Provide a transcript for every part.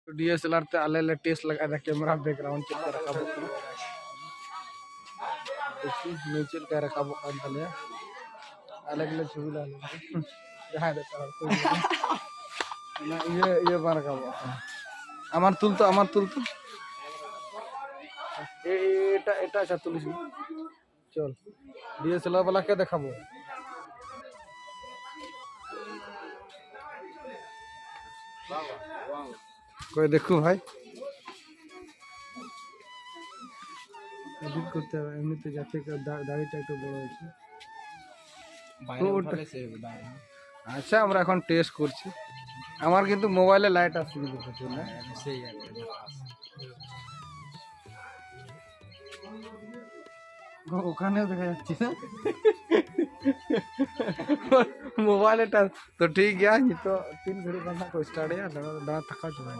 DSLR ते आले ले टेस्ट लगा दा कैमरा बैकग्राउंड चेक कर रखा देखिए नीचे का रखा कान तले अलग अलग छवि ला जहां दे ना ये बार का আমার তুল তো এটা এটা আচ্ছা তুলিস চল ডিএসএলআর वाला কে দেখাবো कोई देखो भाई এডিট করতে হবে এমনিতে যাতে দাড়িটা একটু বড় হয়েছে বাইরে উঠালে সেভ দাঁড়া আচ্ছা আমরা এখন টেস্ট করছি আমার কিন্তু মোবাইলে লাইট আসছে কিন্তু প্রচুর না সেই ওখানেও দেখা যাচ্ছে না मोबाइल এটা तो ठीक है ये तो 3 घड़ी बंदा को स्टार्ट है ना थका चुका है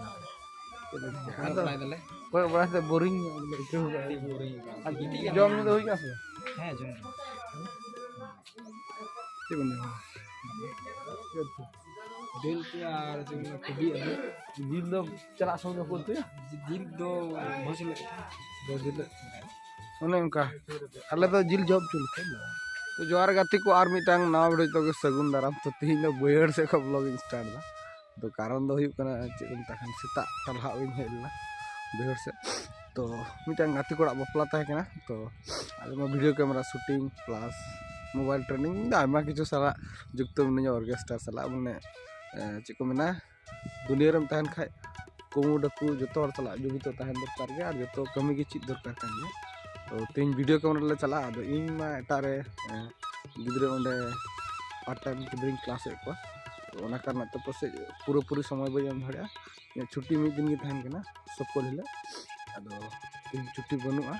कोई बड़ा से बोरिंग जॉब में तो हो गया है जॉब ठीक है दिल यार दिल दो चला समझ बोलते हैं दिल दो भोसले दो दिल उन्हें उनका अल्लाह तो जिल जॉब चलते हैं तो जोहार गाती को आर मिटांग नाव वीडियो तो सगुन दाराम तो तीन दो बयड़ से को ब्लॉगिंग स्टार्ट दा तो कारण दो हुई कना चेदम तखन सेता तलहा ओइन हेलना बयड़ से तो मिटांग गाती कोड़ा बपला ताहे कना तो आले मा video camera shooting plus mobile training Aima किछु सारा जुक्त मने ऑर्केस्ट्रा साला मने चेको मेना दुनिया रम तहन खाय कोमु डकु जतो हर साला जुबितो तहन दरकार गे आर जतो कमी के चीज दरकार कान गे तो तीन वीडियो कैमरा ले चला अब इन मा एटारे गिद्रे ओंडे पार्ट टाइम गिद्रिंग क्लास को तो ओना करना तो पसे पूरी समय बय एम धड़या छुट्टी मिद दिन गे तहन केना सबको लेले अदो तीन छुट्टी बनुआ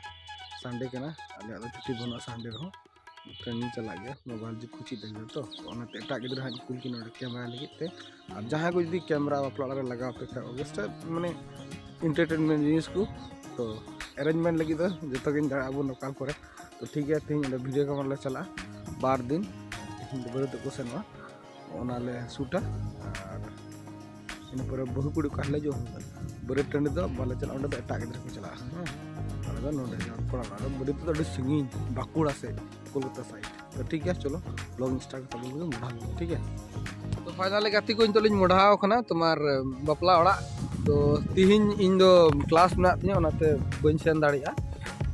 संडे केना आले अदो छुट्टी बनुआ संडे रहो ट्रेनिंग चला गया मोबाइल जी कुछ दे तो ओना ते एटा गिद्रे हा कुल की नोडे कैमरा लगे ते और जहां को यदि कैमरा अपलोड रे लगा पे ऑगस्ट माने एंटरटेनमेंट जिनिस को तो अरेंजमेंट लगी तो जो गिन दाड़ा अब लोकल करे तो ठीक है तीन वीडियो कैमरा ले चला बार दिन बड़े तो क्वेश्चन ले शूटा और इन पर बहु कुड़ी कहले जो बड़े टंड दो बाले चला ओंडे तो एटा गिद्रे को चला और नोडे पड़ा बड़े तो सिंगी बाकुड़ा से कोलकाता साइड तो ठीक है चलो ब्लॉगिंग स्टार्ट कर मोढ़ा ठीक है तो फाइनली गाती को तो मोढ़ाव खना तुम्हार बापला ओड़ा तो तीन इन दो क्लास में आती है उनाते बन सेन दाड़िया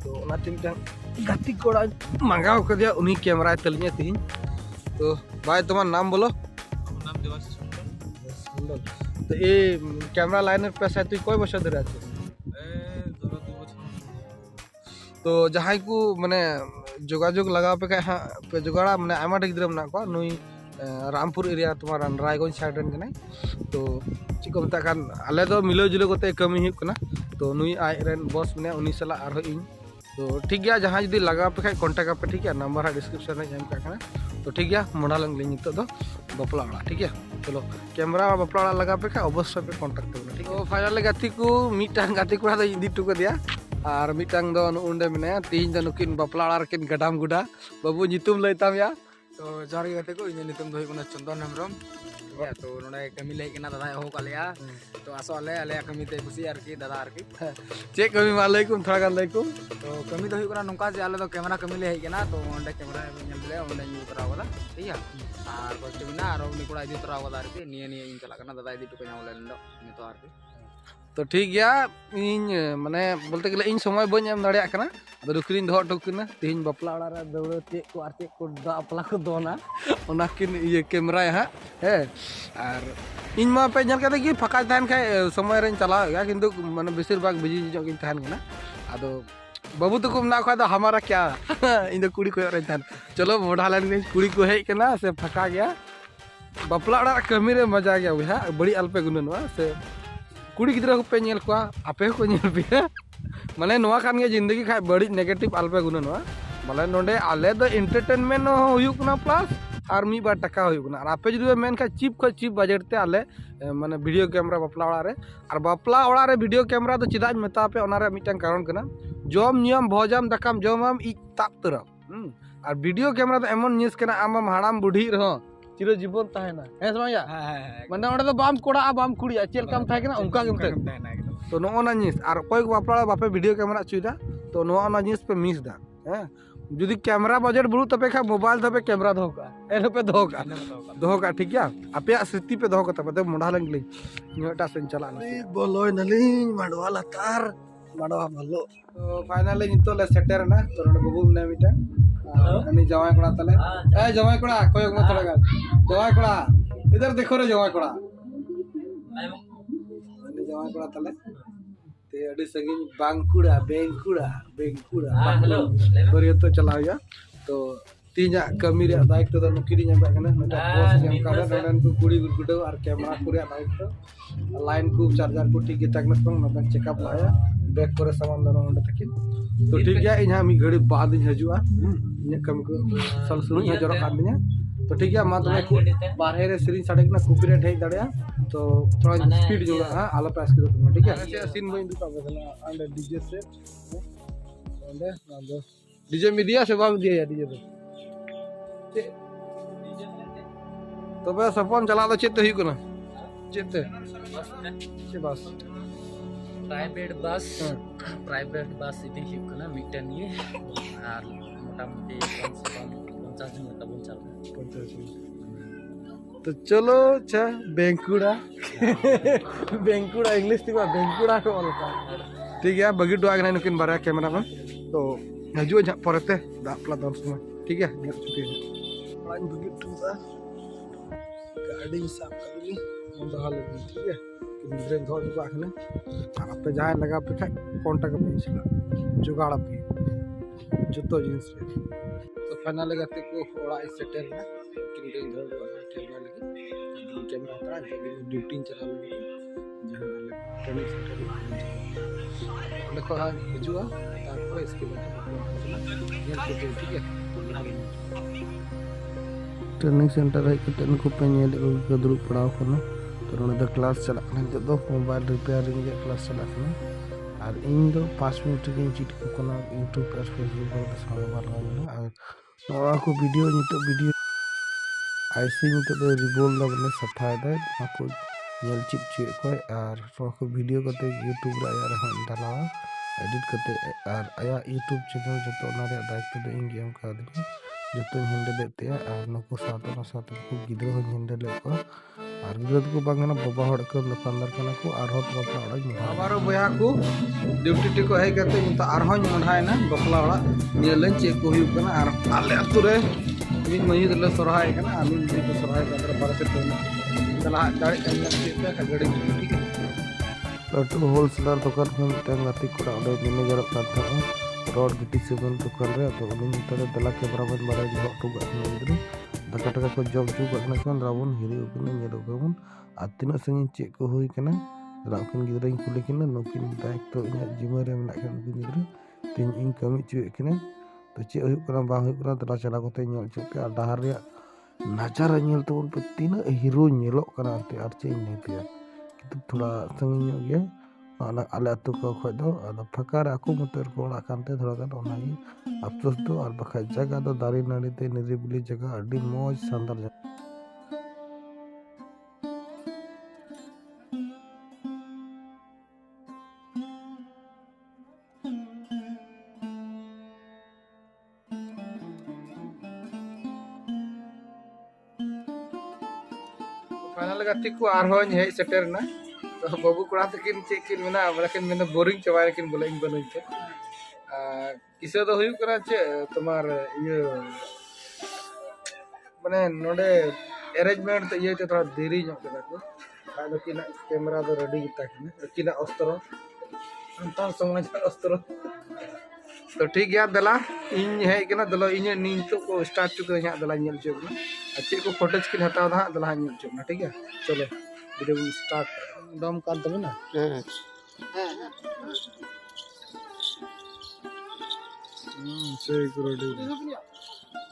तो उनाते मिटांग गाती कोड़ा मंगाव कर दिया उन्हीं कैमरा तलिया तीन तो भाई तुम्हारा नाम बोलो नाम देवाशीष मंडल तो ये कैमरा लाइनर पे से तु कोई बछर धरे आछे तो जहां को माने जोगाजोग लगा पे हा पे जोगाड़ा माने आमा गिद्रा मना को नुई रामपुर एरिया तुम्हारा रायगंज साइड रन कने तो चिको मता कान आले दो मिलो जुलो कोते कमी हुई कना तो नुई आय रेन बॉस मने उनी सला आर इन तो ठीक गया जहां जदी लगा पे खाय कांटेक्ट पे ठीक है नंबर है डिस्क्रिप्शन में एम का कना तो ठीक गया मोड़ा लंग ले नितो दो बपला वाला ठीक है चलो कैमरा बपला वाला लगा पे खाय अवश्य पे कांटेक्ट करना ठीक है तो फाइनल गाती को मिटांग गाती को दो इदी टुको दिया और मिटांग दो उंडे मने तीन जन किन बपला वाला किन गडाम गुडा बाबू जितुम लैताम या तो जार गाते को इन नितम दो हुई चंदन हेमरम तो नोडे कमी लै केना दादा हो कालिया तो आसो आले आले कमी ते खुशी आर की दादा आर की चे कमी वालेकुम थोड़ा गान लेकुम तो कमी तो हुई कना नोका जे आले तो कैमरा कमी ले केना तो ओंडे कैमरा नेम ले ओंडे न्यू तरा वाला ठीक है और पॉजिटिव ना और उनी कोड़ा इदी तरा वाला आर की निये निये इन चला कना दादा इदी टुको नावले लो नितो आर की तो ठीक गया इन माने बोलते गले इन समय बन एम दाड़िया कना तो रुकरिन दो टुकना तीन बपला ओड़ा रे दौड़ चे को आर चे को अपला को दोना ओना किन ये कैमरा है और इन मा पे जल कते कि फका तहन खाय समय रेन चला गया किंतु माने बेसिर भाग बिजी जो किन तहन कना आदो बाबू तो को ना खा तो हमारा क्या इन दो कुड़ी को रे तहन चलो मोढ़ा लाइन कुड़ी को हेज कना से फका गया बपला ओड़ा कमी रे मजा गया बुझा बड़ी अल्पे गुननवा से कुड़ी गिद्रा को पे नेल को आपे को नेल पे माने नोआ खान गे जिंदगी खाय बड़ी नेगेटिव अल्पे गुननवा माने नोडे आले दो एंटरटेनमेंट हो हुयु कना प्लस और मी बार टका हुयु कना आपे जदि मेन खा चिप को चिप बजट ते आले माने वीडियो कैमरा बपला ओड़ा रे और बपला ओड़ा रे वीडियो कैमरा तो चिदा मेता पे ओना रे मिटन कारण कना जम नियम भोजम दकाम जमम इ ताप तरफ और वीडियो कैमरा तो एमन निस कना आम हाड़ाम बुढ़ी रहो चिरो जीवन ताहेना है समझया माने ओंडे दो बाम कोड़ा बाम कुड़िया चेल काम थाहे कना उनका गेम तो नोना जिनिस और कोई बापड़ा बापे वीडियो कैमरा चुइदा तो नोना जिनिस पे मिस दा हैं जुदी कैमरा बजट बुरु तबे खा मोबाइल तबे कैमरा दोका एनो पे दोका ठीक है आपे स्थिति पे दोका तबे तो मोडा लंगली न्योटा सेन चला बोलोय नली माडवा लातार माडवा भलो तो फाइनली नितो ले सेटर ना तो नोडे बबू ने मिटा अनि जवाई कोड़ा तले ए जवाई कोड़ा कोई मत थोड़ा गा जवाई कोड़ा इधर देखो रे जवाई कोड़ा अनि जवाई कोड़ा तले ते अडी सगी बांकुड़ा बेंकुड़ा हेलो बरियो तो चला गया तो तीजा कमी रे दायित्व तो नुकिरी ᱧᱟᱢ ᱠᱟᱱᱟ ᱢᱮᱴᱟ ᱵᱚᱥ ᱧᱟᱢ ᱠᱟᱫᱟ ᱱᱚᱰᱮᱱ ᱠᱚ ᱠᱩᱲᱤ ᱜᱩᱰᱟᱹ ᱟᱨ ᱠᱮᱢᱮᱨᱟ ᱠᱚ ᱨᱮᱭᱟᱜ दायित्व लाइन को चार्जर को ठीक गया तकन तो नबन चेकअप लाया बैक करे सामान दोनो नोडे तकिन तो ठीक गया इहा मी घड़ी बाद इन हजुआ इन कमी को सल सुरु इन जरो कादिया तो ठीक गया मा तमे बारहे रे सीरीज साडे ना कॉपीराइट हेज दाड़या तो थोड़ा स्पीड जो हां आला पास कर दो ठीक है ऐसे सीन में इंदु का बदला अंडर डीजे से अंडे ना डीजे मीडिया से बाग दिया या डीजे तो बस अपन चला तो चेत ही कोना चेत से बस प्राइवेट बस इदी हियो कना मिटन ये आर मोटा मोटी 50 जन तब चल तो चलो अच्छा बेंकुड़ा इंग्लिश थी बेंकुड़ा को बोलता ठीक है बगी डुआ गना नुकिन बारे कैमरा में तो हजु जा परते दापला दम समय ठीक है नेट छुटी लाइन बगी टुआ गाड़ी साफ करली बहाल ठीक है गिद्रे धोड़ को आखने आप जहां लगा पे कांटेक्ट पे चला जुगाड़ पे जुतो जींस पे तो फाइनल लगाते को ओड़ा सेटल ना गिद्रे धोड़ को खेलने लगी कैमरा का ड्यूटी चला लगी जहां ट्रेनिंग सेंटर देखो हां हजुआ ताको इसके बाद ये ठीक है ट्रेनिंग सेंटर है कि तन को पेनेल को दुरु पड़ाव करना तो नोडे क्लास चला दो मोबाइल रिपेयरिंग के क्लास चला और इन दो 5 मिनट के चीट को यूट्यूब पर फेसबुक पर सारा बार लगा और नोआ को वीडियो नितो वीडियो ऐसे नितो दो रिबोल दा बने सफाई दे को नेल चिप चे को और को वीडियो करते यूट्यूब रे यार हां डाला एडिट करते और आया यूट्यूब चैनल जतो ना रे दायित्व दो इन गेम का दे जतो हैंडल लेते और नको साथ को गिद्रो हैंडल को और गिद्रो को बांगना बाबा हड़ को दुकानदार कना को और हत बापला ओड़ा आबारो बया को ड्यूटी टी को हे करते तो और हों मंढायना बापला ओड़ा नेलन चे को हुई कना और आले अतु रे मिन मही दले सरहाय कना आमी मही को सरहाय कर बारे से चला गाड़ी चलना पे गाड़ी ठीक है लटू होलसेलर दुकान में तंगाती कोड़ा ओडे मैनेजर का था रोड गिटी सेवन दुकान रे तो उन तरे दला के बराबर मारा जो टू गने दका टका को जॉब जू गना कोन रावण हिरी उकने नेलो गवन आतिना संगी चे को होई कना राकिन गिदरइन कुली किना नोकिन दायित्व तो इना जिम्मा रे मेना कन गिदरा तीन इन कमी चुए किना तो चे होई कना बा होई कना तला चला कोते नेल चुके आ डहार रे नजारा नेल तो उन पे तीन हीरो नेलो कना ते आर चे ने पे थोड़ा संगी गया आले अतु को खो फकार आको मतर को ओड़ा कानते थोड़ा गान ओनागी अफसोस दो और बखा जगह दो दारी नाड़ी ते निरिबिली जगह अड्डी मौज शानदार जगह फाइनल गाती को आरहों हे सेटर ना तो बाबू कोड़ा तकिन चेकिन मेना बलकिन मेना बोरिंग चबाय किन बोले इन बनई के किसे तो हुई करा चे तुम्हार ये माने नोडे अरेंजमेंट तो ये थोड़ा देरी नो करा को आलो किना कैमरा तो रेडी गिता किना अस्त्र अंतर समाज अस्त्र तो ठीक गया दला इन है किना दला इन नी तो को स्टार्ट चुके यहां दला नेल चुकना अच्छे को फोटोज किन हटाव दा दला नेल चुकना ठीक है चलो वीडियो स्टार्ट दम कान तब ना सही रेडी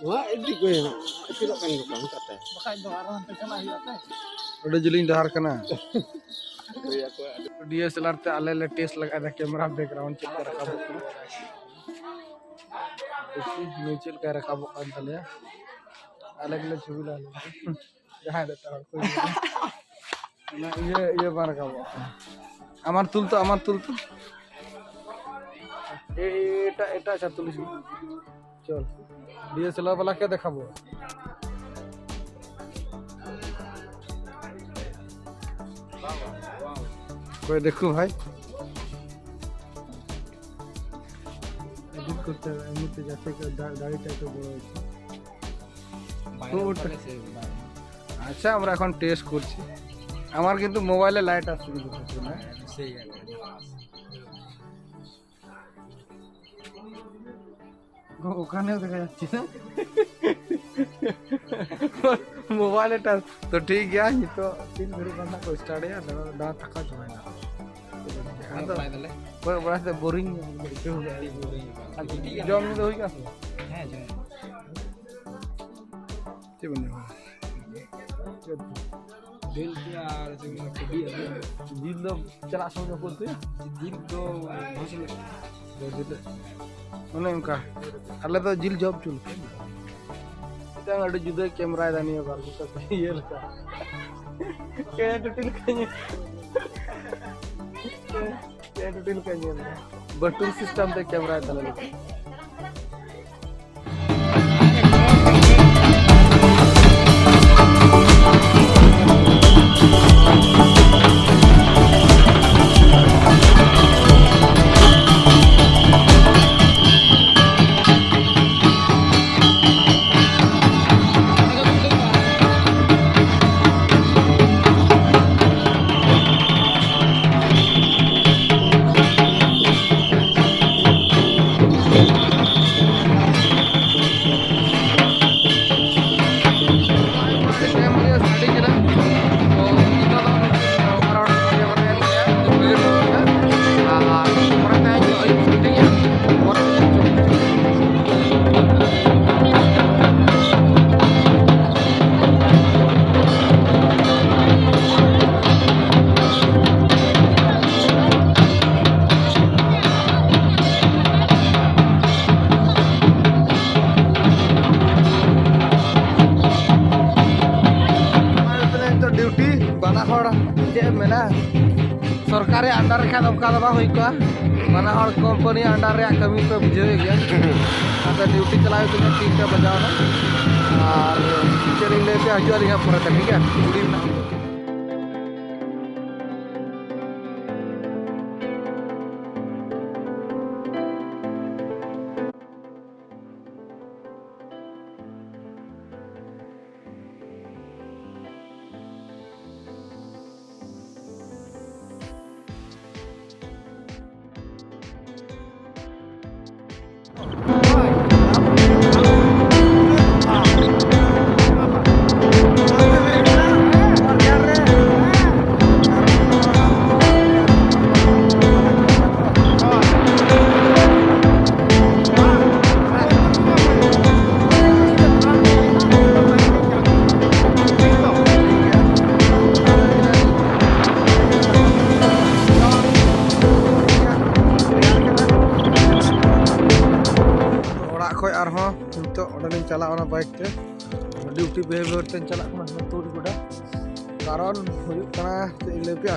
वा इदी को है तिलो कान को काम करता है बखाय दो आराम पे चला ही आता है ओडे जलिन डहार कना डीएसएलआर ते आले ले टेस्ट लगा दा कैमरा बैकग्राउंड चेक कर रखा देखिए नीचे का रखा कान तले अलग अलग छवि ला Jangan ada taruh. Nah, iya mana kamu? Aman tul tuh. এটা আচ্ছা তুলিস চল ডিএসএলআর वाला কে দেখাবো कोई देखो भाई এডিট করতে এমনিতে যাতে দাড়িটা একটু বড় হয়েছে আচ্ছা আমরা এখন টেস্ট করছি আমার কিন্তু মোবাইলে লাইট আসছে কিন্তু না সেই ওখানেও দেখা যাচ্ছে না মোবাইল এটা তো ঠিক গিয়া তো 3 ঘড়ি বান্ধা को स्टार्ट है दा थका जो है ना बड़ा से बोरिंग हो गया जॉब में तो हो गया हां जॉब के बने दिल यार दिल तो चला समझ बोलते हैं दिल तो भोसले दिल mana engkau? Kalau tu jil job cul. Kita ada juga kamera dan ni baru kita iya lah. Kayak tutil kayaknya. Kayak tutil kayaknya. Betul sistem tu kamera itu lah. सरकारी अंडर खान का दबा हुई को माना और कंपनी अंडर रे कमी पे बुझे गया तो ड्यूटी चलावे तो 3 बजा ना और टीचरिंग ले पे हजू आ पूरा ठीक है पूरी चला बाइक ते ड्यूटी बिहेवियर ते चला तोड़ गुड़ा कारण लेपिया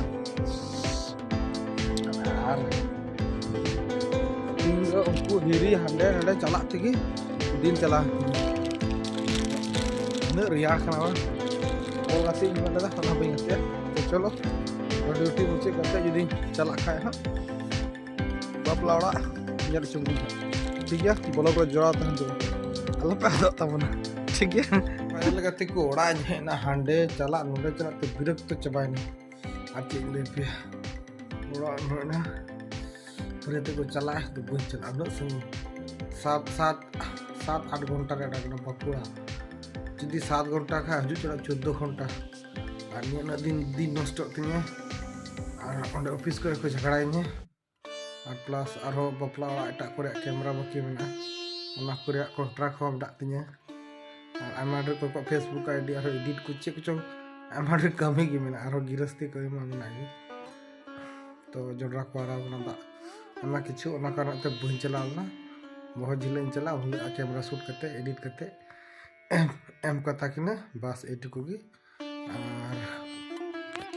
उनको हिरी हांडे हांडे चला थी दिन चला रिया तो चलो ड्यूटी मुझे करते जुदी चला खाए हाँ बापला चुंगी ठीक है ब्लॉग जोड़ा तहन तो अल्लाह पे आदत तबना ठीक है माने लगते को ओड़ा है ना हांडे चला नोडे चला तो विरक्त तो चबाइना आके ले पे ओड़ा ना पूरे तो को चला तो बन चला न संग 7-8 घंटा का डाकना बकुड़ा जदी 7 घंटा का हजू चला 14 घंटा और निया दिन नष्ट तिने और ओंडे ऑफिस को झगड़ाइने और प्लस और बापला एटा करे कैमरा बाकी मेना कॉन्ट्रैक्ट हम दातिया और फेसबुक आईडी और एडिट को चेक चो कमी की मेना और गिरस्ती कमी मेना तो जोड़ा को आरा किछु बन चलावना बहुत झिले चला कैमरा शूट करते एडिट करते एम कता कि बस एटुकु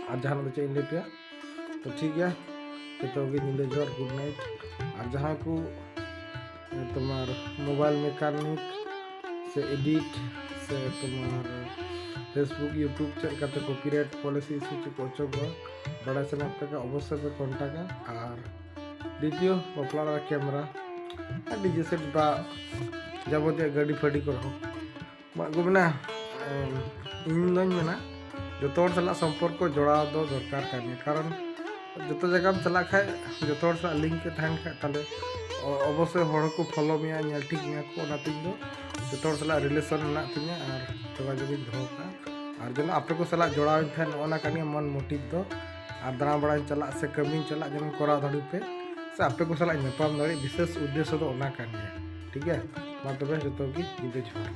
और जहाँ तो चेक पे तो ठीक है जो नींदे जोर गुड नाइट। और जहाँ को तुम्हार मोबाइल मैकेनिक से एडिट से तुम्हार फेसबुक यूट्यूब चेक करते कॉपीराइट पॉलिसी इशू को अचोगो बड़ा सना पे अवश्य पे कॉन्टैक्ट और द्वितीय बापला कैमरा डीजे सेट बा जाबतीय गाड़ी फाड़ी को मागुबना मेना जो साला संपर्क जोड़ा दो दरकार कारण जो जगह चला खाए जो साला लिंक के तहन खाए ताले अवश्य हड़ को फॉलो मिया नेल ठीक मिया को नातिन दो जो साला रिलेशन ना तिया और जोगाजोग दोहो का और जन आपे को साला जोड़ा इन ओना कानी मन मोटिव दो और दाना बड़ा चला से कमी चला जन करा धड़ी पे से आपे को साला नेपाम दाड़ी विशेष उद्देश्य दो ओना कानी ठीक है मा तबे जतो की नींदे जोहार।